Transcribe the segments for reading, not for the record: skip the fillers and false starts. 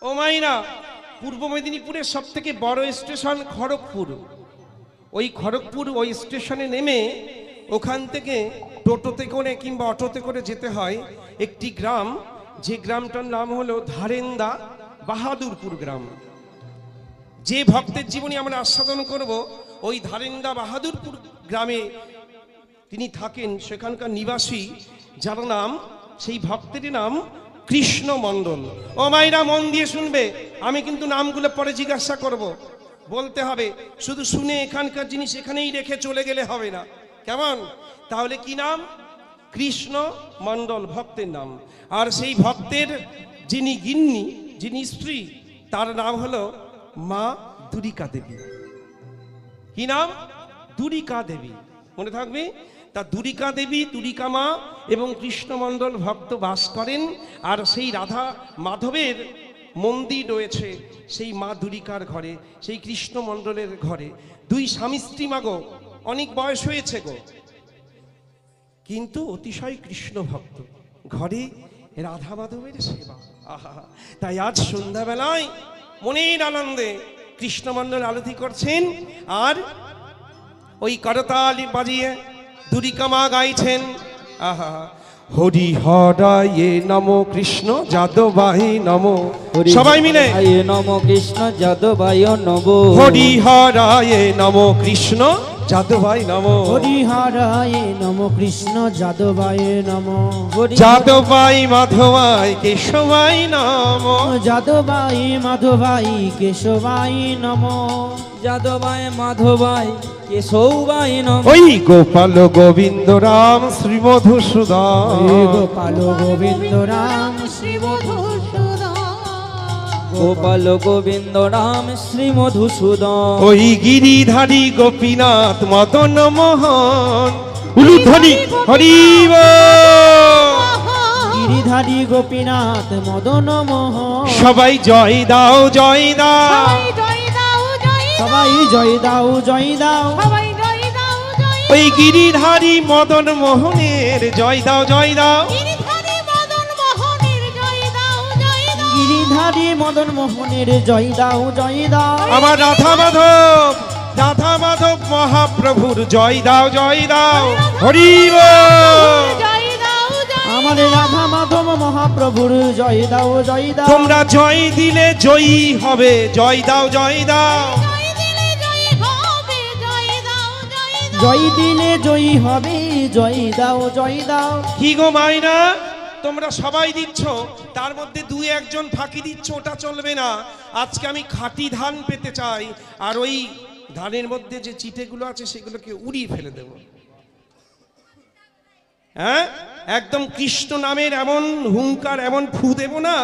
ও মাইনা, পূর্ব মেদিনীপুরের সব থেকে বড় স্টেশন খড়গপুর। ওই খড়গপুর ওই স্টেশনে নেমে ওখান থেকে টোটোতে করে কিংবা অটোতে করে যেতে হয় একটি গ্রাম, যে গ্রামটার নাম হলো ধারেন্দা বাহাদুরপুর গ্রাম। যে ভক্তের জীবনী আমরা আস্বাদন করব, ওই ধারেন্দা বাহাদুরপুর গ্রামে তিনি থাকেন, সেখানকার নিবাসী, যার নাম, সেই ভক্তের নাম কৃষ্ণ মণ্ডল। ও মাইরা মন দিয়ে শুনবে, আমি কিন্তু নামগুলো পরে জিজ্ঞাসা করব, বলতে হবে, শুধু শুনে এখানকার জিনিস এখানেই রেখে চলে গেলে হবে না, কেমন? তাহলে কি নাম? কৃষ্ণ মণ্ডল ভক্তের নাম। আর সেই ভক্তের যিনি গিন্নি, যিনি স্ত্রী, তার নাম হলো মা দুরিকা দেবী। কি নাম? দুরিকা দেবী, মনে থাকবে। তা দুরিকা দেবী, দুরিকা মা এবং কৃষ্ণমণ্ডল ভক্ত বাস করেন। আর সেই রাধা মাধবের মন্দির রয়েছে সেই মা দুরিকার ঘরে, সেই কৃষ্ণমণ্ডলের ঘরে। দুই স্বামী স্ত্রী মাগো, অনেক বয়স হয়েছে গো, কিন্তু অতিশয় কৃষ্ণ ভক্ত, ঘরে রাধা মাধবের সেবা। আহা, তাই আজ সন্ধ্যাবেলায় মনের আনন্দে কৃষ্ণমণ্ডল আরতি করছেন, আর ওই করতাল বাজিয়ে দুরিকা মা গাইছেন, আহা, হরি হরায়ে নমো কৃষ্ণ যাদবায় নমো। সবাই মিলে নমো কৃষ্ণ যাদবায় নমো। হরি হরায়ে নমো কৃষ্ণ যাদবায় নমো। হরি হরায়ে নমো কৃষ্ণ যাদবায় নমো। যাদবায় মাধবায় কেশবায় নমো। যাদবায় মাধবায় কেশবায় নমো। যাদবায় মাধবায় কেশবায় নমো। ওই গোপাল গোবিন্দ রাম শ্রী মধুসূদন। গোপাল গোবিন্দ রাম শ্রী মধুসূদন। গোপাল গোবিন্দ রাম শ্রী মধুসূদন। ওই গিরিধারী গোপীনাথ মদন মোহন। উলুধ্বনি হরি বল। গিরিধারী গোপীনাথ মদন মোহন। সবাই জয় দাও জয় দাও। সবাই জয় দাও জয় দাও। ওই গিরিধারী মদন মোহনের জয় দাও জয় দাও। গিরিধারী মদন মোহনের জয় দাও জয় দাও। আমার রাধা মাধব, রাধা মাধব মহাপ্রভুর জয় দাও জয় দাও। হরি বল। আমার রাধা মাধব মহাপ্রভুর জয় দাও জয় দাও। তোমরা জয় দিলে জয়ী হবে, জয় দাও জয় দাও। জয় দিলে জয়ী হবে, জয় দাও জয় দাও। কি গো মাইনা, তোমরা সবাই দিচ্ছ, তার মধ্যে দুই একজন ফাঁকি দিচ্ছ, ওটা চলবে না। আজকে আমি খাঁটি ধান পেতে চাই, আর ওই ধানের মধ্যে যে চিটেগুলো আছে সেগুলোকে উড়িয়ে ফেলে দেব। হ্যাঁ, একদম কৃষ্ণ নামের এমন হুঙ্কার, এমন ফু দেব না,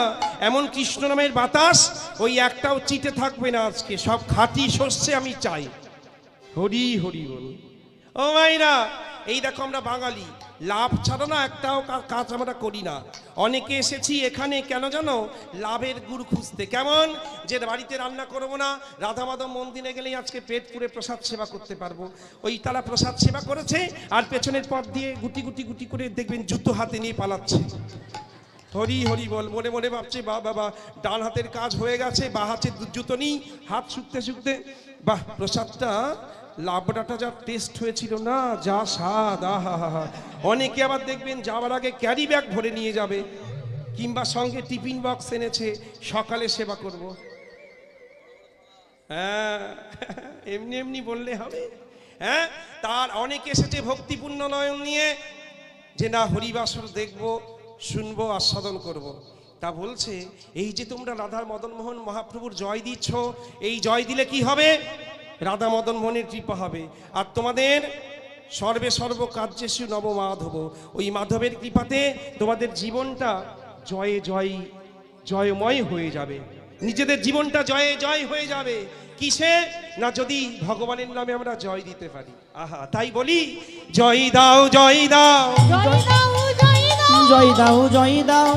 এমন কৃষ্ণ নামের বাতাস, ওই একটাও চিটে থাকবে না। আজকে সব খাঁটি শস্যে আমি চাই। হরি হরি বল। ও মাইরা, এই দেখো আমরা বাঙালি, লাভ ছাড়া না একটাও কাজ আমরা করি না। অনেকে এসেছি এখানে কেন জানো? লাভের গুড় খুঁজতে। কেমন? যে বাড়িতে রান্না করবো না, রাধা মাধব মন্দিরে গেলেই আজকে পেট পুরে প্রসাদ সেবা করতে পারবো। ওই তারা প্রসাদ সেবা করেছে, আর পেছনের পথ দিয়ে গুটি গুটি গুটি করে দেখবেন জুতো হাতে নিয়ে পালাচ্ছে। হরি হরি বল। মনে মনে ভাবছে, বা বাবা, ডান হাতের কাজ হয়ে গেছে, বা হাতের জুতো নিই, হাত শুকতে শুকতে, বাহ, প্রসাদটা লাবড়াটা যা টেস্ট হয়েছিল না, যা স্বাদ, আহা হা হা। অনেকে আবার দেখবেন যাওয়ার আগে ক্যারি ব্যাগ ভরে নিয়ে যাবে, কিংবা সঙ্গে টিফিন বক্স এনেছে, সকালে সেবা করব। হ্যাঁ, এমনি এমনি বললে হবে? হ্যাঁ, তার অনেকে এসেছে ভক্তিপূর্ণ নয়ন নিয়ে, যে না হরিবাসর দেখব, শুনবো, আস্বাদন করব। তা বলছে, এই যে তোমরা রাধা মদন মোহন মহাপ্রভুর জয় দিচ্ছ, এই জয় দিলে কি হবে? রাধা মদন মোহনের কৃপা হবে, আর তোমাদের সর্বে সর্ব কার্যেষু নব মাধব, ওই মাধবের কৃপাতে তোমাদের জীবনটা জয়ে জয়, জয়ময় হয়ে যাবে। নিজেদের জীবনটা জয়ে জয় হয়ে যাবে। কিসে? না যদি ভগবানের নামে আমরা জয় দিতে পারি। আহা, তাই বলি, জয় দাও জয় দাও। জয় দাও জয় দাও।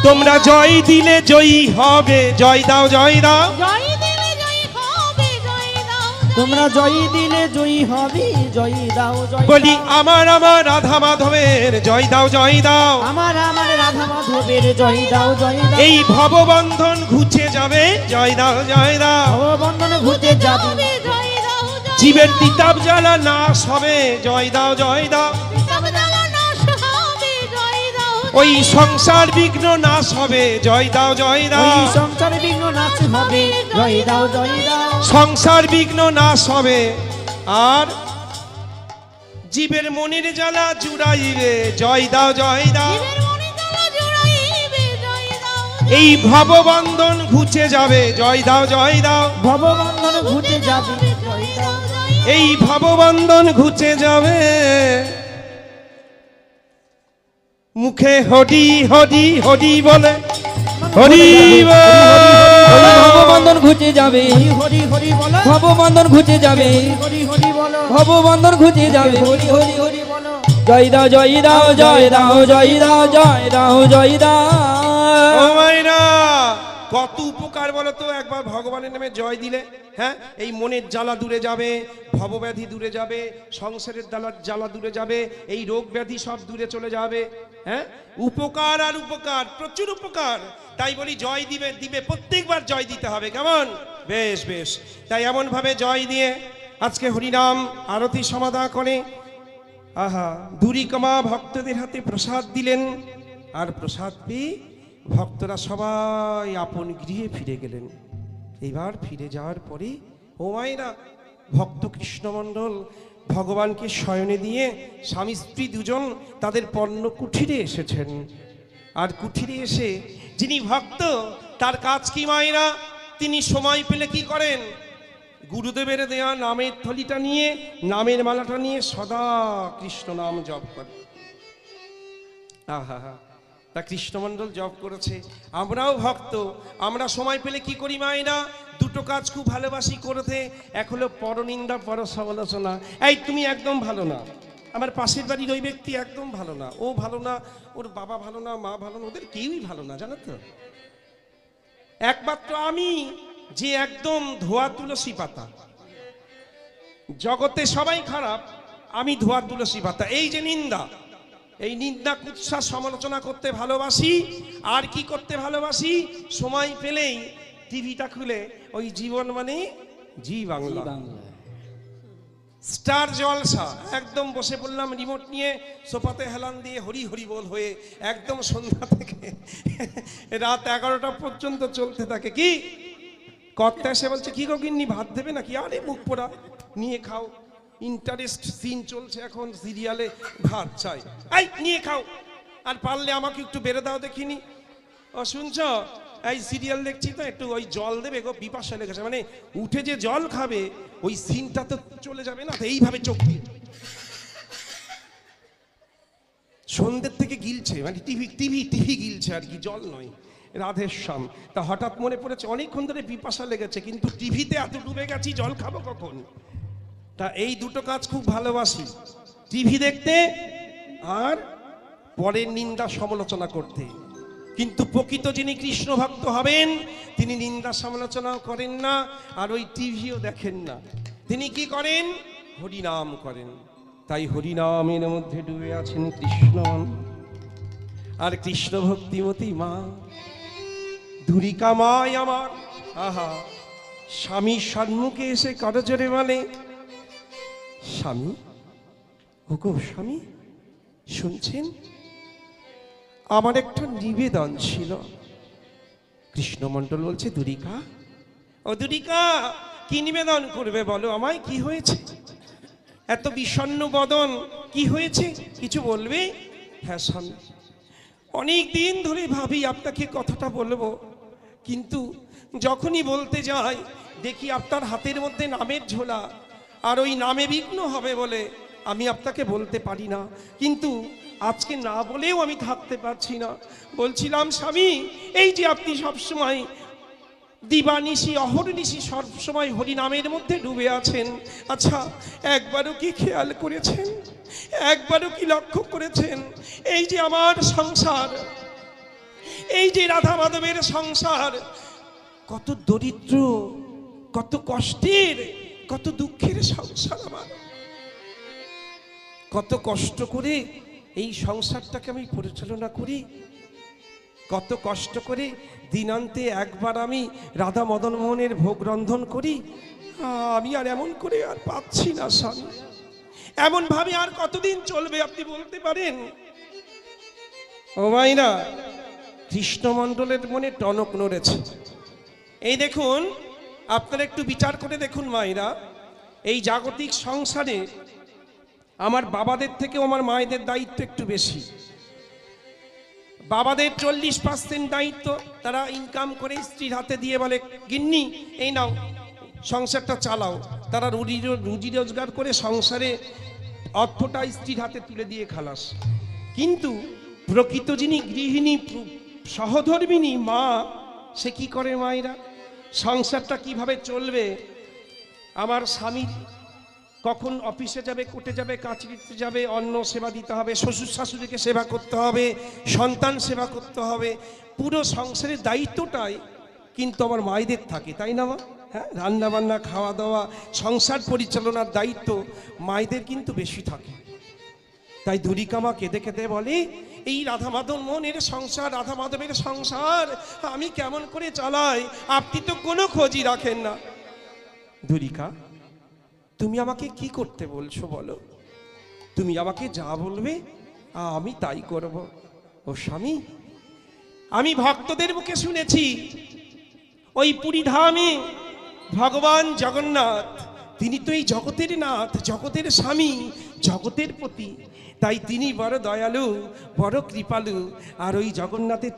তোমরা জয় দিলে জয়ী হবে, জয় দাও জয় দাও। তোমরা জয় দিলে জয়ী হবে, জয় দাও জয় বলি দাও। আমার আমার রাধা মাধবের জয় দাও জয় দাও। আমার আমার রাধা মাধবের জয় দাও জয় দাও। এই ভববন্ধন ঘুচে যাবে, জয় দাও জয় দাও। বন্ধন ঘুরতে যাবে, জীবের তিতাব জ্বালা নাশ হবে, জয় দাও জয় দাও। ওই সংসার বিঘ্ন নাশ হবে, জয় দাও জয় ওই দাও। সংসারে বিঘ্ন নাশ হবে, জয় দাও জয় দাও। সংসার বিঘ্ন নাশ হবে, আর জীবের মনের জ্বালা জুড়াইবে, জয় দাও জয় দাও। এই ভববন্ধন ঘুচে যাবে, জয় দাও জয় দাও। ভববন্ধন ঘুরতে যাবে, জয় দাও জয় দাও। এই ভববন্ধন ঘুচে যাবে, মুখে হরি হরি হরি বলে, হরি বল। ভববন্ধন ঘুচে যাবে, হরি হরি হরি বলো, ভববন্ধন ঘুচে যাবে, হরি হরি বলো, ভববন্ধন ঘুচে যাবে। হরি হরি হরি বলো। জয় দাও জয় দাও জয় দাও জয় দাও জয় দাও জয় ও দাও। মাইরা, কত উপকার বলো তো একবার ভগবানের নামে জয় দিলে। হ্যাঁ, এই মনের জ্বালা দূরে যাবে, ভবব্যাধি দূরে যাবে, সংসারের জ্বালা দূরে যাবে, এই রোগ ব্যাধি সব দূরে চলে যাবে। হ্যাঁ, উপকার আর উপকার, প্রচুর উপকার। তাই বলি জয় দিবে দিবে, প্রত্যেকবার জয় দিতে হবে, কেমন? বেশ বেশ। তাই এমন ভাবে জয় দিয়ে আজকে হরিনাম আরতি সমাধা করে, আহা, দুরিকমা ভক্তদের হাতে প্রসাদ দিলেন। আর প্রসাদ পেয়ে ভক্তরা সবাই আপন গৃহে ফিরে গেলেন। এইবার ফিরে যাওয়ার পরে ও মায়েরা, ভক্ত কৃষ্ণমণ্ডল ভগবানকে শয়নে দিয়ে স্বামী স্ত্রী দুজন তাদের পণ্য কুঠিরে এসেছেন। আর কুঠিরে এসে যিনি ভক্ত, তার কাজ কি মায়েরা? তিনি সময় পেলে কি করেন? গুরুদেবের দেয়া নামের থলিটা নিয়ে, নামের মালাটা নিয়ে সদা কৃষ্ণ নাম জপ করে। আহা, তা কৃষ্ণমণ্ডল জপ করেছে, আমরাও ভক্ত, আমরা সময় পেলে কি করি মায়েরা? দুটো কাজ খুব ভালোবাসি করতে। এক হলো পরনিন্দা, পর সমালোচনা। এই তুমি একদম ভালো না, আমার পাশের বাড়ির ওই ব্যক্তি একদম ভালো না, ও ভালো না, ওর বাবা ভালো না, মা ভালো না, ওদের কেউই ভালো না, জানো তো? একমাত্র আমি যে একদম ধোয়া তুলসী পাতা, জগতে সবাই খারাপ, আমি ধোয়া তুলসী পাতা। এই যে নিন্দা, এই নিন্দা কুৎসা সমালোচনা করতে ভালোবাসি। আর কি করতে ভালোবাসি? সময় পেলেই টিভিটা খুলে ওই জীবন মানে জি বাংলা, স্টার জলসা, একদম বসে পড়লাম রিমোট নিয়ে, সোফাতে হেলান দিয়ে হরি হরি বল হয়ে একদম সন্ধ্যা থেকে রাত 11টা পর্যন্ত চলতে থাকে। কি কর্তা এসে বলছে, কি গো গিন্নি, ভাত দেবে নাকি? আরে মুখ পোড়া, নিয়ে খাও, ইন্টারেস্ট সিন চলছে এখন সিরিয়ালে, ভাত চাই, এই নিয়ে খাও, আর পারলে আমাকে একটু বেড়ে দাও দেখিনি। ও শুনছ, এই সিরিয়াল দেখছি তো, একটু ওই জল দেবে গো, পিপাসা লেগেছে। মানে উঠে যে জল খাবে, ওই সিনটা তো চলে যাবে না, তো এইভাবে চোখ দিয়ে সন্ধ্যের থেকে গিলছে, মানে টিভি টিভি টিভি গিলছে আর কি, জল নয়। রাধেশ্যাম। তা হঠাৎ মনে পড়েছে অনেকক্ষণ ধরে পিপাসা লেগেছে, কিন্তু টিভিতে এত ডুবে গেছি, জল খাবো কখন? তা এই দুটো কাজ খুব ভালোবাসি, টিভি দেখতে আর পরের নিন্দা সমালোচনা করতে। কিন্তু প্রকৃত যিনি কৃষ্ণ ভক্ত হবেন, তিনি নিন্দা সমালোচনাও করেন না, আর ওই টিভিও দেখেন না। তিনি কি করেন? হরিনাম করেন। তাই হরিনামের মধ্যে ডুবে আছেন কৃষ্ণ। আর কৃষ্ণ ভক্তিমতী মা, ধুরিকা মাই আমার, আহা, স্বামী সম্মুখে এসে করজোরে বলে, স্বামী, ওগো স্বামী, শুনছেন? আমার একটা নিবেদন ছিল। কৃষ্ণমণ্ডল বলছে, দুরিকা, ও দুরিকা, কি নিবেদন করবে বলো আমায়, কি হয়েছে? এত বিষণ্ণ বদন, কি হয়েছে, কিছু বলবে? হ্যাঁ স্বামী, অনেক দিন ধরে ভাবি আপনাকে কথাটা বলবো, কিন্তু যখনই বলতে যাই দেখি আপনার হাতের মধ্যে নামের ঝোলা, আর ওই নামে বিঘ্ন হবে বলে আমি আপনাকে বলতে পারি না। কিন্তু আজকে না বলেও আমি থাকতে পারছি না। বলছিলাম স্বামী, এই যে আপনি সবসময় দিবানিশি অহর্নিশি সবসময় হরিনামের মধ্যে ডুবে আছেন, আচ্ছা একবারও কি খেয়াল করেছেন, একবারও কি লক্ষ্য করেছেন, এই যে আমার সংসার, এই যে রাধা মাধবের সংসার, কত দরিদ্র, কত কষ্টের, কত দুঃখের সংসার আমার, কত কষ্ট করে এই সংসারটাকে আমি পরিচালনা করি, কত কষ্ট করে দিনান্তে একবার আমি রাধা মদন মোহনের ভোগ রন্ধন করি। আমি আর এমন করে আর পাচ্ছি না স্বামী, এমন ভাবে আর কতদিন চলবে আপনি বলতে পারেন? ও মাইরা, কৃষ্ণমণ্ডলের মনে টনক নড়েছে। এই দেখুন, আপনারা একটু বিচার করে দেখুন মায়েরা, এই জাগতিক সংসারে আমার বাবাদের থেকেও আমার মায়েদের দায়িত্ব একটু বেশি। বাবাদের 40% দায়িত্ব, তারা ইনকাম করে স্ত্রীর হাতে দিয়ে বলে গিন্নি এই নাও সংসারটা চালাও। তারা রুজি রোজগার করে সংসারে অর্থটা স্ত্রীর হাতে তুলে দিয়ে খালাস। কিন্তু প্রকৃত যিনি গৃহিণী সহধর্মিণী মা, সে কি করে মায়েরা? সংসারটা কিভাবে চলবে, আমার স্বামী কখন অফিসে যাবে, কোর্টে যাবে, কাছারিতে যাবে, অন্ন সেবা দিতে হবে, শ্বশুর শাশুড়িকে সেবা করতে হবে, সন্তান সেবা করতে হবে, পুরো সংসারের দায়িত্বটাই কিন্তু আমার মায়েদের থাকে, তাই না মা? হ্যাঁ, রান্না বান্না, খাওয়া দাওয়া, সংসার পরিচালনার দায়িত্ব মায়েদের কিন্তু বেশি থাকে। তাই দুরিকামা কেঁদে কেঁদে বলে, এই রাধা মাধব মোহনের সংসার, রাধা মাধবের সংসার আমি কেমন করে চালাই, আপনি তো কোনো খোঁজই রাখেন না। দুরিকা, তুমি আমাকে কি করতে বলছো বলো? তুমি আমাকে যা বলবে আমি তাই করব। ও স্বামী, আমি ভক্তদের মুখে শুনেছি ওই পুরীধামে ভগবান জগন্নাথ, তিনি তো এই জগতের নাথ, জগতের স্বামী, জগতের পতি। তাই তিনি বড় দয়ালু, বড় কৃপালু। আর ওই জগন্নাথের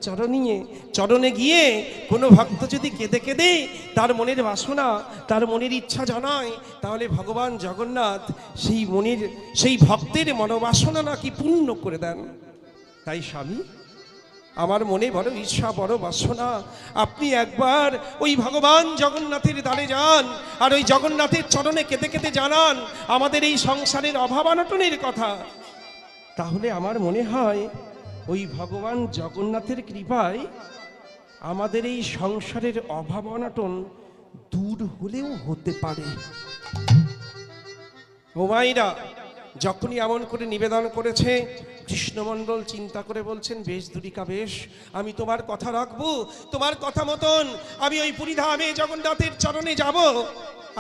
চরণে গিয়ে কোনো ভক্ত যদি কেঁদে কেঁদে তার মনের বাসনা, তার মনের ইচ্ছা জানায়, তাহলে ভগবান জগন্নাথ সেই ভক্তের মনোবাসনা নাকি পূর্ণ করে দেন। তাই স্বামী, আমার মনে বড় ইচ্ছা, বড় বাসনা, আপনি একবার ওই ভগবান জগন্নাথের দ্বারে যান, আর ওই জগন্নাথের চরণে কেঁদে কেঁদে জানান আমাদের এই সংসারের অভাব অনটনের কথা। তাহলে আমার মনে হয় ওই ভগবান জগন্নাথের কৃপায় আমাদের এই সংসারের অভাব অনটন দূর হলেও হতে পারে। ও মায়েরা, যখনই এমন করে নিবেদন করেছে, কৃষ্ণমণ্ডল চিন্তা করে বলছেন, বেশ দুরিকা, বেশ, আমি তোমার কথা রাখবো, তোমার কথা মতন আমি ওই পুরীধামে জগন্নাথের চরণে যাব,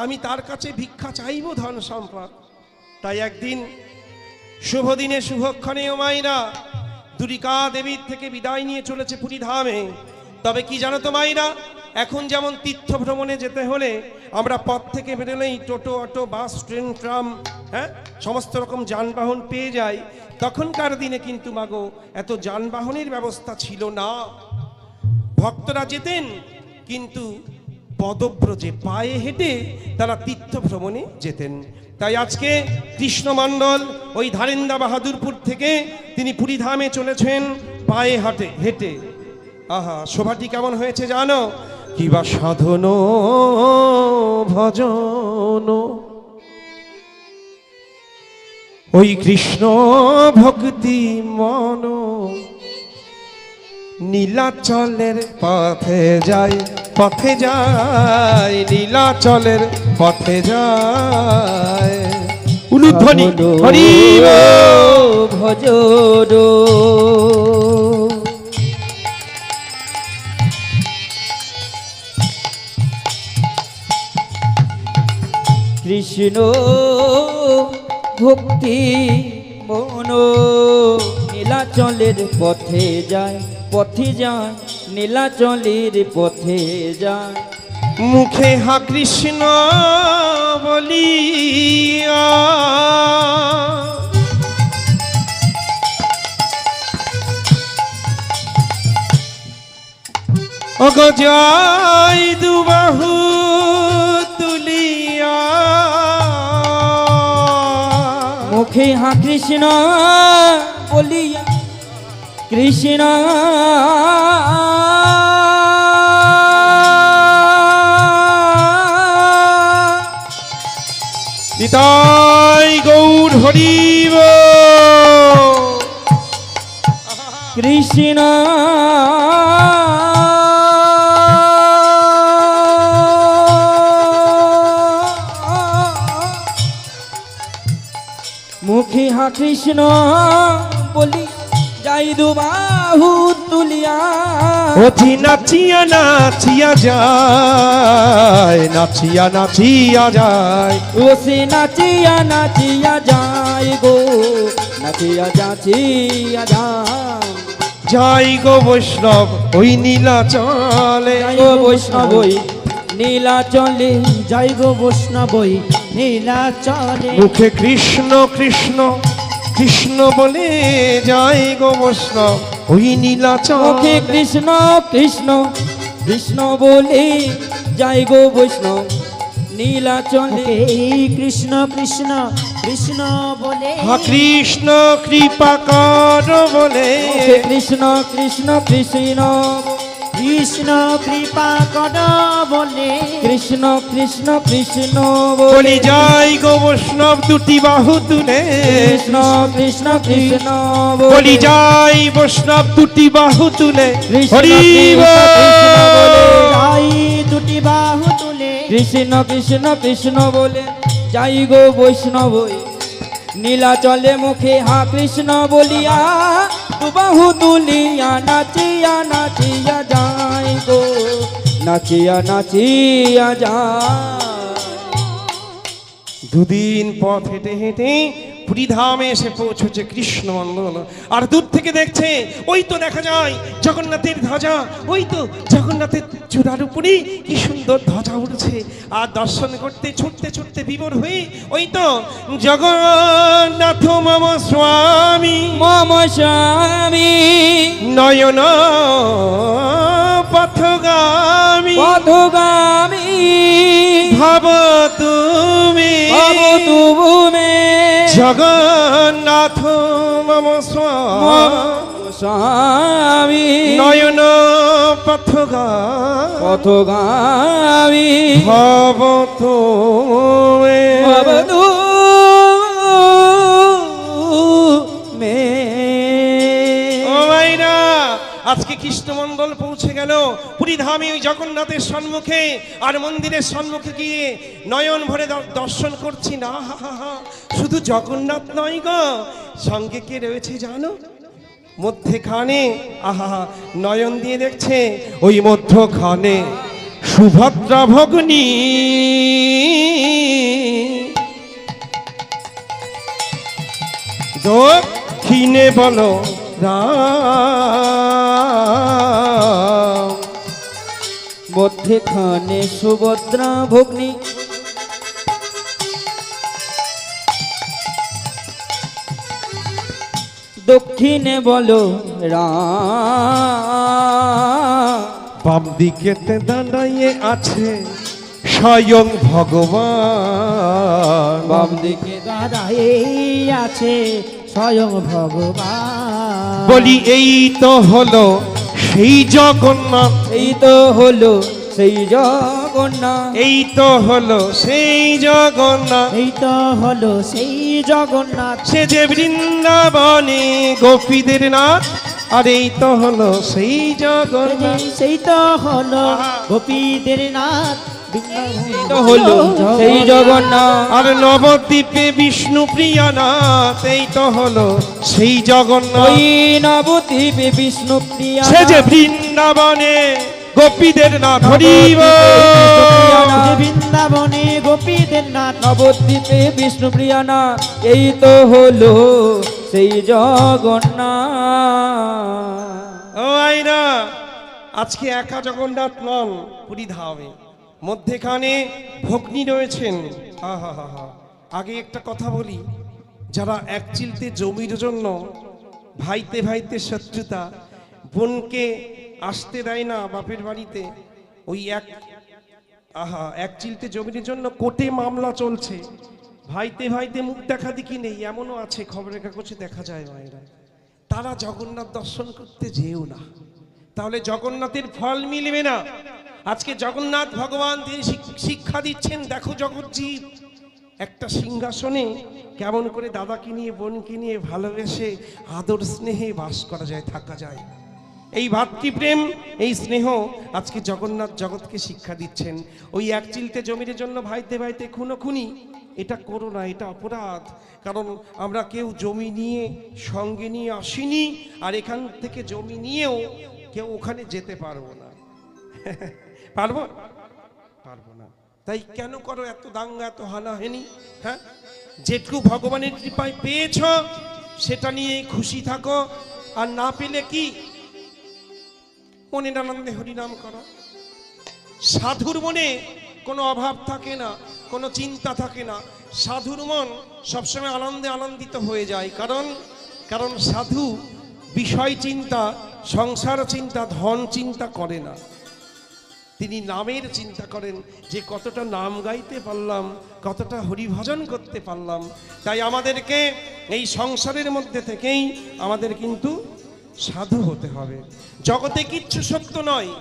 আমি তার কাছে ভিক্ষা চাইব ধন সম্পদ। তাই একদিন শুভ দিনে শুভক্ষণে ও মায়েরা, দুরিকা দেবীর থেকে বিদায় নিয়ে চলেছে পুরীধামে। তবে কি জানো তো মায়েরা, এখন যেমন তীর্থ ভ্রমণে যেতে হলে আমরা পথ থেকে বেরোলেই টোটো, অটো, বাস, ট্রেন, ট্রাম, হ্যাঁ, সমস্ত রকম যানবাহন পেয়ে যাই, তখনকার দিনে কিন্তু মাগো এত যানবাহনের ব্যবস্থা ছিল না। ভক্তরা যেতেন কিন্তু পদব্রজে, পায়ে হেঁটে তারা তীর্থ ভ্রমণে যেতেন। তাই আজকে কৃষ্ণমণ্ডল ওই ধারেন্দা বাহাদুরপুর থেকে তিনি পুরীধামে চলেছেন পায়ে হেঁটে। আহা, শোভাটি কেমন হয়েছে জানো? কিবা সাধন ভজন, ওই কৃষ্ণ ভক্তি মন, নীলাচলের পথে যায়, পথে যায়, নীলাচলের পথে যায়। উলুধ্বনি হরি ভজন। কৃষ্ণ ভক্তি মন, নীলাচলের পথে যায়, পথে যায়, নীলাচলের পথে যায়। মুখে হা কৃষ্ণ বলিয়া, অগ জয় দুবাহু তুলিয়া। মুখে হা কৃষ্ণ বলিয়া, কৃষ্ণ নিতাই গৌর হরিব। কৃষ্ণ কৃষ্ণ বলি যাই দুবাহু তুলিয়া অতি নাচিয়া নাচিয়া যায়, নাচিয়া নাচিয়া যায়। ওসে নাচিয়া নাচিয়া যায় গো, নাচিয়া যাচিয়া যায়। যাই গো বৈষ্ণব ওই নীলাচলে, যাই গো বৈষ্ণবই নীলাচলে, জয় গো বৈষ্ণবই নীলাচলে। মুখে কৃষ্ণ কৃষ্ণ কৃষ্ণ বলে যাই গো বৈষ্ণব ওই মুখে নীলাচলে। কৃষ্ণ কৃষ্ণ কৃষ্ণ বলে যাই গো বৈষ্ণব নীলাচলে। এই কৃষ্ণ কৃষ্ণ কৃষ্ণ বলে, হা কৃষ্ণ কৃপা কর বলে, মুখে কৃষ্ণ কৃষ্ণ কৃষ্ণ কৃষ্ণ কৃপা কর বলে, কৃষ্ণ কৃষ্ণ কৃষ্ণ বলি বলে যাই গো বৈষ্ণব দুটি বাহু তুলে, কৃষ্ণ কৃষ্ণ কৃষ্ণ বলি বলে যাই বৈষ্ণব দুটি বাহু তুলে। কৃষ্ণ হরি কৃষ্ণ বল। কৃষ্ণ বলে যাই দুটি বাহু তুলে, কৃষ্ণ কৃষ্ণ কৃষ্ণ বলে যাই গো বৈষ্ণব নীলাচলে। মুখে হা কৃষ্ণ বলিয়া দুবাহু তুলিয়া নাচিয়া নাচিয়া যাই গো, নাচিয়া নাচিয়া যায়। দুদিন পথ হেঁটে হেঁটে পুরীধামে এসে পৌঁছেছে কৃষ্ণ মন্ডল। আর দূর থেকে দেখছে ওই তো দেখা যায় জগন্নাথের ধ্বজা, ওই তো জগন্নাথের চূড়ার উপরে কি সুন্দর ধ্বজা উঠছে। আর দর্শন করতে ছুটতে ছুটতে বিভোর হয়ে ওই তো জগন্নাথ মম স্বামী মম স্বামী নয়ন পথগামী পথগামী ভাব তুমি বাবু তুমে জগন্নাথ মম স্বামী নয়ন পথগামী পথগামী ভাব তুমি বাবু মে। ও ভাইরা, আজকে কৃষ্ণমন্ডল পৌঁছে গেল পুরীধামে ওই জগন্নাথের সম্মুখে। আর মন্দিরের সম্মুখে গিয়ে নয়ন ভরে দর্শন করছি না, হা হা হা। শুধু জগন্নাথ নয় গো, সঙ্গে কে রয়েছে জানো? মধ্যেখানে আহা নয়ন দিয়ে দেখছে ওই মধ্যখানে সুভদ্রা ভগ্নী, দক্ষিণে বলো রাম, মধ্যেখানে সুভদ্রা ভগ্নী, দক্ষিণে বলো রাম। বাম দিকেতে দাঁড়িয়ে আছে স্বয়ং ভগবান, বাম দিকে দাঁড়াই আছে স্বয়ং ভগবান। বলি এই তো হলো সেই জগন্নাথ, এই তো হলো সেই জগন্নাথ, এই তো হলো সেই জগন্নাথ। এই তো হলো সেই জগন্নাথ, সে যে বৃন্দাবনে গোপীদের নাথ, আর এই তো হলো সেই জগন্নাথ। সেই তো হলো গোপীদের নাথ, এই তো হলো সেই জগন্নাথ, আর নবদ্বীপে বিষ্ণু প্রিয়া নাথ, এই তো হলো সেই জগন্নাথ। ওই নবদ্বীপে বিষ্ণু প্রিয়া, সে যে বৃন্দাবনে গোপীদের নাথ। হরি বল। যে বৃন্দাবনে গোপীদের নাথ, নবদ্বীপে বিষ্ণু প্রিয়া না, এই তো হলো সেই জগন্নাথ। ও আইরা, আজকে একা জগন্নাথ নন পুরীধামে, মধ্যেখানে ভগ্নী রয়েছেন। হা হা হা হা। আগে একটা কথা বলি, যারা এক চিলতে জমির জন্য ভাইতে ভাইতে শত্রুতা, বোনকে আসতে দেয় না বাপের বাড়িতে, ওই এক চিলতে জমির জন্য কোর্টে মামলা চলছে, ভাইতে ভাইতে মুখ দেখা দেখি নেই, এমনও আছে খবরের কাগজে দেখা যায় মায়েরা। তারা জগন্নাথ দর্শন করতে যেও না, তাহলে জগন্নাথের ফল মিলবে না। আজকে জগন্নাথ ভগবান তিনি শিক্ষা দিচ্ছেন, দেখো জগৎজীব, একটা সিংহাসনে কেমন করে দাদাকে নিয়ে বোনকে নিয়ে ভালোবেসে আদর স্নেহে বাস করা যায়, থাকা যায়। এই ভাতৃপ্রেম, এই স্নেহ আজকে জগন্নাথ জগৎকে শিক্ষা দিচ্ছেন। ওই এক চিলতে জমির জন্য ভাইতে ভাইতে খুনোখুনি, এটা করো না, এটা অপরাধ। কারণ আমরা কেউ জমি নিয়ে সঙ্গে নিয়ে আসিনি, আর এখান থেকে জমি নিয়েও কেউ ওখানে যেতে পারবো না। পারবো পারবো না। তাই কেন করো এত দাঙ্গা, এত হানাহানি? হ্যাঁ, যেটুকু ভগবানের কৃপায় পেয়েছ সেটা নিয়ে খুশি থাকো, আর না পেলে কি মনের আনন্দে হরিনাম করো। সাধুর মনে কোনো অভাব থাকে না, কোনো চিন্তা থাকে না। সাধুর মন সবসময় আনন্দে আনন্দিত হয়ে যায়। কারণ সাধু বিষয় চিন্তা, সংসার চিন্তা, ধন চিন্তা করে না। তিনি নামের চিন্তা করেন, যে কতটা নাম গাইতে পারলাম, কতটা হরিভজন করতে পারলাম। তাই আমাদেরকে এই সংসারের মধ্যে থেকেই আমাদের কিন্তু সাধু হতে হবে। জগতে কিচ্ছু সত্য নয়,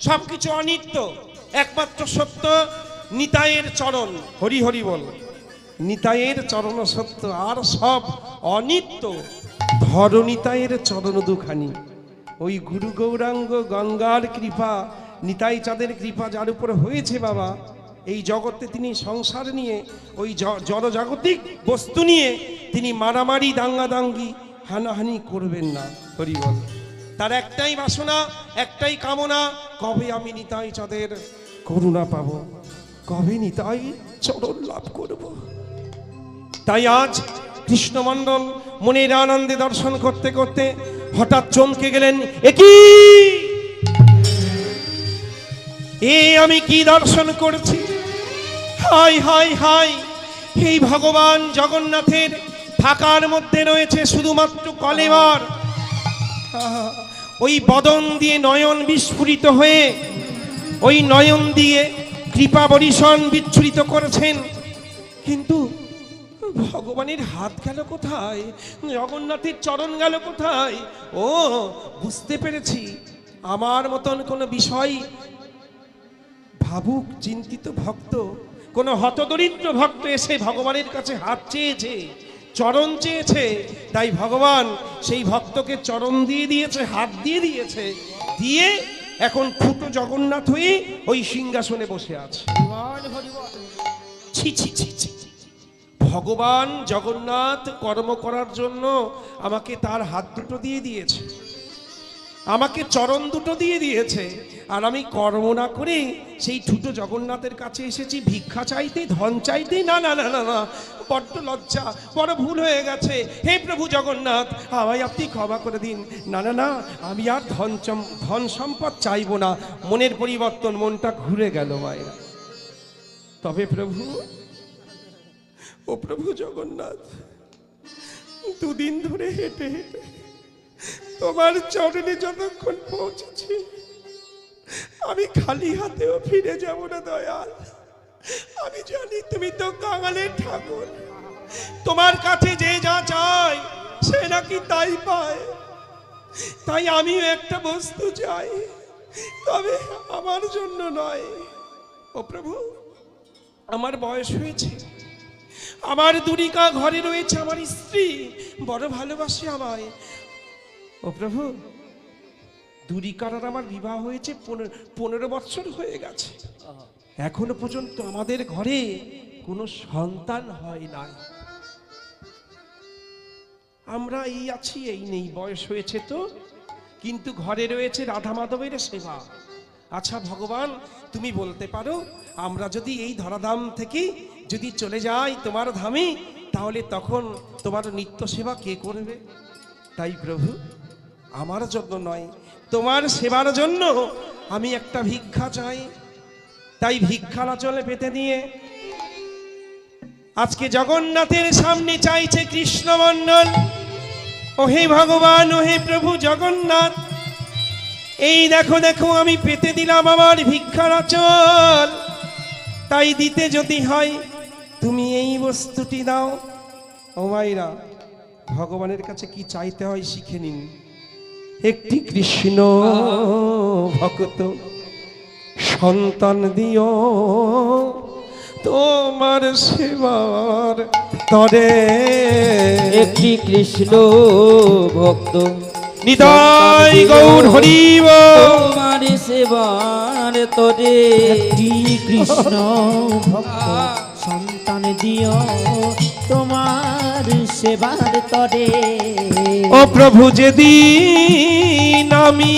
সব কিছু অনিত্য। একমাত্র সত্য নিতাইয়ের চরণ। হরি হরি বল। নিতাইয়ের চরণ সত্য, আর সব অনিত্য। ধর নিতাইয়ের চরণ দুখানি। ওই গুরু গৌরাঙ্গ গঙ্গার কৃপা, নিতাই চাঁদের কৃপা যার উপর হয়েছে বাবা, এই জগতে তিনি সংসার নিয়ে, ওই জড়জাগতিক বস্তু নিয়ে তিনি মারামারি, দাঙ্গাদাঙ্গি, হানাহানি করবেন না। হরি বল। তার একটাই বাসনা, একটাই কামনা, কবে আমি নিতাই চাঁদের করুণা পাবো, কবে নিতাই চরণ লাভ করব। তাই আজ কৃষ্ণমণ্ডল মনের আনন্দে দর্শন করতে করতে হঠাৎ চমকে গেলেন। এ আমি কি দর্শন করছি? হাই হাই হাই, এই ভগবান জগন্নাথের থাকার মধ্যে রয়েছে শুধুমাত্র কলেবর। ওই বদন দিয়ে নয়ন বিস্ফুরিত হয়ে, ওই নয়ন দিয়ে কৃপা বরিশন বিচ্ছুরিত করেছেন। কিন্তু ভগবানের হাত গেল কোথায়? জগন্নাথের চরণ গেল কোথায়? ও, বুঝতে পেরেছি। আমার মতন কোনো বিষয় ভাবুক চিন্তিত ভক্ত, কোনো হতদরিদ্র ভক্ত এসে ভগবানের কাছে হাত চেয়েছে, চরণ চেয়েছে। তাই ভগবান সেই ভক্তকে চরণ দিয়ে দিয়েছে, হাত দিয়ে দিয়েছে, দিয়ে এখন ছোট জগন্নাথ হয়ে ওই সিংহাসনে বসে আছে। ছি ছি ছি ছি। ভগবান জগন্নাথ কর্ম করার জন্য আমাকে তার হাত দুটো দিয়ে দিয়েছে, আমাকে চরণ দুটো দিয়ে দিয়েছে, আর আমি কর্ম না করে সেই ছোটো জগন্নাথের কাছে এসেছি ভিক্ষা চাইতে, ধন চাইতে? না না না না না, বড্ড লজ্জা, বড় ভুল হয়ে গেছে। হে প্রভু জগন্নাথ, আমায় আপনি ক্ষমা করে দিন। না না না, আমি আর ধন সম্পদ চাইবো না। মনের পরিবর্তন, মনটা ঘুরে গেল মায়েরা। তবে প্রভু, ও প্রভু জগন্নাথ, দুদিন ধরে হেঁটে হেঁটে তোমার চরণে যতক্ষণ পৌঁছেছি, আমি খালি হাতেও ফিরে যাব না দয়াল। আমি জানি তুমি তো কাঙালের ঠাকুর, তোমার কাছে যে যা চায় সে নাকি তাই পায়। তাই আমিও একটা বস্তু চাই, তবে আমার জন্য নয়। ও প্রভু, আমার বয়স হয়েছে, আমার দুরিকা ঘরে রয়েছে, আমার স্ত্রী বড় ভালোবাসে আমায়। ও প্রভু, দুরিকার আর আমার বিবাহ হয়েছে 15 বছর হয়ে গেছে, এখনো পর্যন্ত আমাদের ঘরে কোনো সন্তান হয় না। আমরা এই আছি, এই নেই, বয়স হয়েছে তো, কিন্তু ঘরে রয়েছে রাধা মাধবের সেবা। আচ্ছা ভগবান, তুমি বলতে পারো, আমরা যদি এই ধরাধাম থেকে যদি চলে যাই তোমার ধামে, তাহলে তখন তোমার নিত্য সেবা কে করবে? তাই প্রভু, আমার জন্য নয়, তোমার সেবার জন্য আমি একটা ভিক্ষা চাই। তাই ভিক্ষার আঁচলে পেতে নিয়ে আজকে জগন্নাথের সামনে চাইছে কৃষ্ণমণ্ডল। ওহে ভগবান, ওহে প্রভু জগন্নাথ, এই দেখো দেখো, আমি পেতে দিলাম আমার ভিক্ষার আঁচল। তাই দিতে যদি হয় তুমি এই বস্তুটি দাও। ও মাইরা, ভগবানের কাছে কি চাইতে হয় শিখে নিন। একটি কৃষ্ণ ভক্ত সন্তান দিও তোমার সেবার তরে। একটি কৃষ্ণ ভক্ত নিতাই গৌর হরিব তোমার সেবার তরে। একটি কৃষ্ণ ভক্ত সন্তান দিও তোমার সেবার তরে। ও প্রভু যেদিন আমি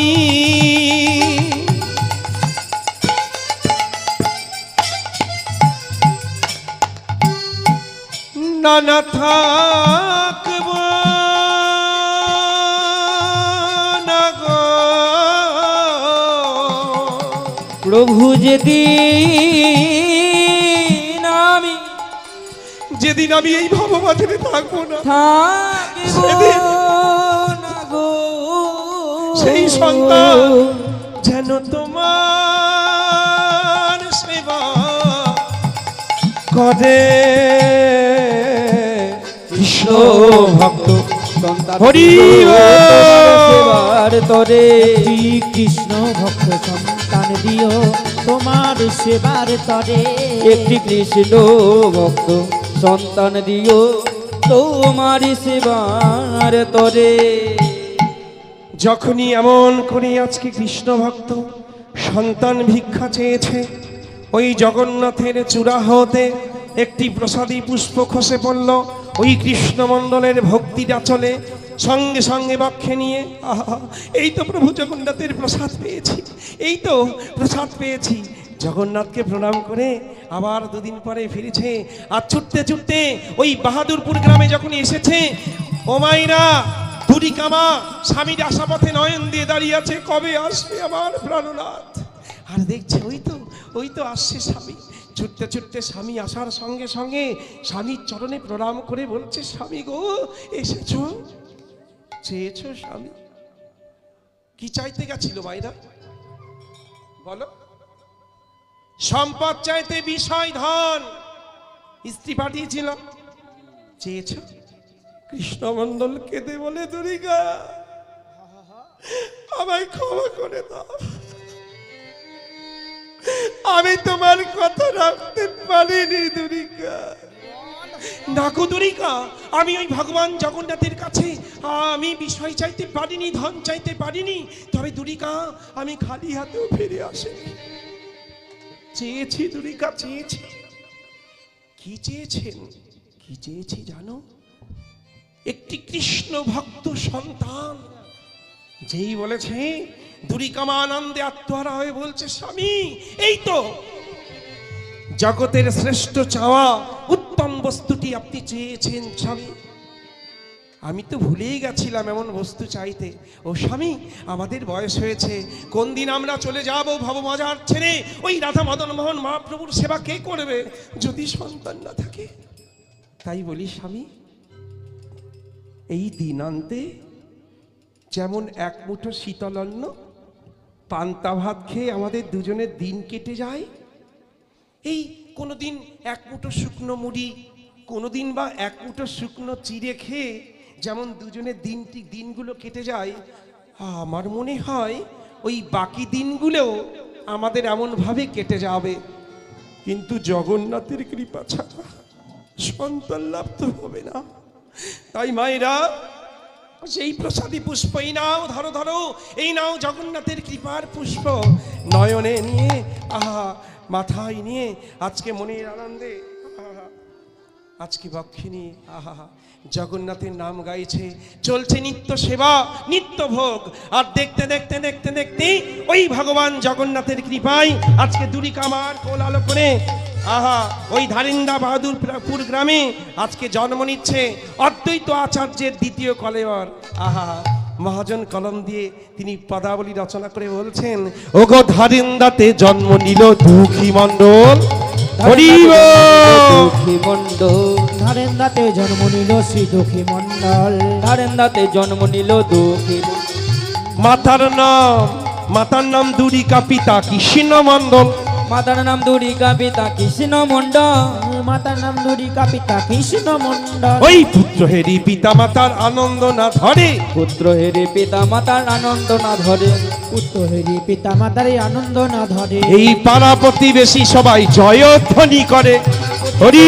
নানা থাকব না গো, প্রভু যেদিন আমি যেদিন আমি এই ভববাজারে থাকবো না, থাকিব সেদিন না গো, সেই সন্তান যেন তোমার সেবা করে। কৃষ্ণ ভক্ত সন্তান হরি দিও বল। তোমার সেবার তরে। শ্রী কৃষ্ণ ভক্ত সন্তান দিও তোমার সেবার তরে। একটি কৃষ্ণ ভক্ত সন্তান দিও তোমার সেবার তরে। যখনই এমন করে আজকে কৃষ্ণ ভক্ত সন্তান ভিক্ষা চেয়েছে, ওই জগন্নাথের চূড়া হতে একটি প্রসাদী পুষ্প খসে পড়ল ওই কৃষ্ণমণ্ডলের ভক্তিটা চলে। সঙ্গে সঙ্গে বক্ষে নিয়ে আহা, এই তো প্রভু জগন্নাথের প্রসাদ পেয়েছি, এই তো প্রসাদ পেয়েছি। জগন্নাথকে প্রণাম করে আবার দুদিন পরে ফিরেছে। আর ছুটতে ছুটতে ওই বাহাদুরপুর গ্রামে যখন এসেছে, ও মাইরা দুরিকামা স্বামীর আশাপথে নয়ন দিয়ে দাঁড়িয়ে আছে, কবে আসবে আমার প্রাণনাথ। আর দেখছে ওই তো আসছে স্বামী। ছুটতে ছুটতে স্বামী আসার সঙ্গে সঙ্গে স্বামীর চরণে প্রণাম করে বলছে, স্বামী গো এসেছো, চেয়েছো স্বামী? কি চাইতে গেছিল মাইরা বলো? সম্পদ চাইতে, বিষয় ধন, স্ত্রী পাঠিয়েছিল। চেয়েছো? কৃষ্ণমণ্ডল কেঁদে বলে, দুরিকা আমায় ক্ষমা করে দাও, আমি তোমার কথা রাখতে পারিনি দুরিকা। ডাকো দুরিকা, আমি ওই ভগবান জগন্নাথের কাছে আমি বিষয় চাইতে পারিনি, ধন চাইতে পারিনি, তবে দুরিকা আমি খালি হাতেও ফিরে আসিনি। চেয়েছি দুরিকা, চেয়েছি। কি চেয়েছেন? কি চেয়েছি জানো? একটি কৃষ্ণ ভক্ত সন্তান। যেই বলেছে, দুরিকামা আনন্দে আত্মহারা হয়ে বলছে, স্বামী এই তো জগতের শ্রেষ্ঠ চাওয়া উত্তম বস্তুটি আপনি চেয়েছেন স্বামী। আমি তো ভুলেই গেছিলাম এমন বস্তু চাইতে। ও স্বামী, আমাদের বয়স হয়েছে, কোন দিন আমরা চলে যাব ভববাজার ছেড়ে। ওই রাধা মদন মোহন মহাপ্রভুর সেবা কে করবে যদি সন্তান না থাকে? তাই বলি স্বামী, এই দিনান্তে যেমন এক মুঠো শীতল অন্ন পান্তা ভাত খেয়ে আমাদের দুজনের দিন কেটে যায়, এই কোনোদিন এক মুঠো শুকনো মুড়ি, কোনোদিন বা এক মুঠো শুকনো চিড়ে খেয়ে যেমন দুজনের দিনগুলো কেটে যায়, আমার মনে হয় ওই বাকি দিনগুলোও আমাদের এমনভাবে কেটে যাবে। কিন্তু জগন্নাথের কৃপা ছাড়া সন্তান লাভ তো হবে না। তাই মায়েরা সেই প্রসাদী পুষ্প এই নাও, ধরো ধরো, এই নাও জগন্নাথের কৃপার পুষ্প। নয়নে নিয়ে আহা, মাথায় নিয়ে আজকে মনের আনন্দে আহা, আজকে বক্ষে নিয়ে আহা জগন্নাথের নাম গাইছে, চলছে নিত্য সেবা, নিত্য ভোগ। আর দেখতে দেখতে দেখতে দেখতে ওই ভগবান জগন্নাথের কৃপায় আজকে দুরিকামার কোল আলো করে আহা ওই ধারিন্দা বাহাদুরপুর গ্রামে আজকে জন্ম নিচ্ছে অদ্বৈত আচার্যের দ্বিতীয় কলেবর। আহা, মহাজন কলম দিয়ে তিনি পদাবলী রচনা করে বলছেন, ওগো ধারিন্দাতে জন্ম নিল দুঃখী মণ্ডল, হরি বল। দুঃখী মণ্ডল, ধারেন্দাতে জন্ম নিল শ্রী দুঃখী মণ্ডল। ধারেন্দাতে জন্ম নিল দুঃখী মণ্ডল। মাতার নাম দুরিকা, পিতা কৃষ্ণ মণ্ডল। মাতার নাম দুরিকা, পিতা কৃষ্ণ মণ্ডল। মাতার নাম দুরিকা, পিতা কৃষ্ণ মণ্ডল। ওই পুত্র হেরি পিতা মাতার আনন্দ না ধরে, পুত্র হেরে পিতা মাতার আনন্দ না ধরে। পুত্র হেরি পিতা মাতার আনন্দ না ধরে। এই পাড়া প্রতিবেশী সবাই জয়ধ্বনি করে। হরি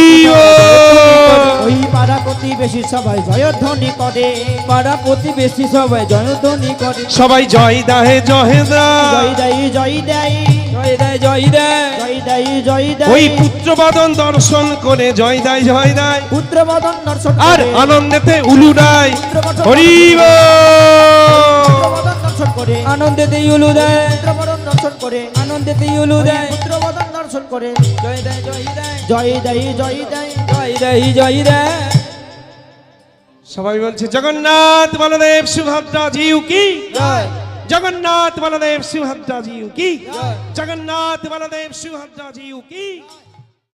ওই পাড়া প্রতিবেশী সবাই জয়ধ্বনি করে, পাড়া প্রতিবেশী সবাই জয়ধ্বনি করে, সবাই জয় দাহে জয় দা, জয় দেয় জয় দেয় জয় দেয় জয় দেয়, জয় দেয় জয় ওই দেয়, পুত্রবাদন দর্শন করে জয় দেয় জয় দেয়, পুত্রবদন দর্শন আর করে, আনন্দেতে উলুডায় পুত্রবদন হরি পুত্রবদন দর্শন করে, আনন্দেতে উলু দেয়, পুত্রবদন দর্শন করে, আনন্দেতে উলু দেয়, পুত্রবদন দর্শন করে, জয় দেয় জয় দেয়, জয় দেয় জয় দেয়। জয় দেয় জয় দেয়। সবাই বলছে জগন্নাথ বলদেব সুভদ্রা জিউ কি, জয় জগন্নাথ বলদেব সুভদ্রা জিউ কি, জয়। জগন্নাথ বলদেব সুভদ্রা জিউ কি।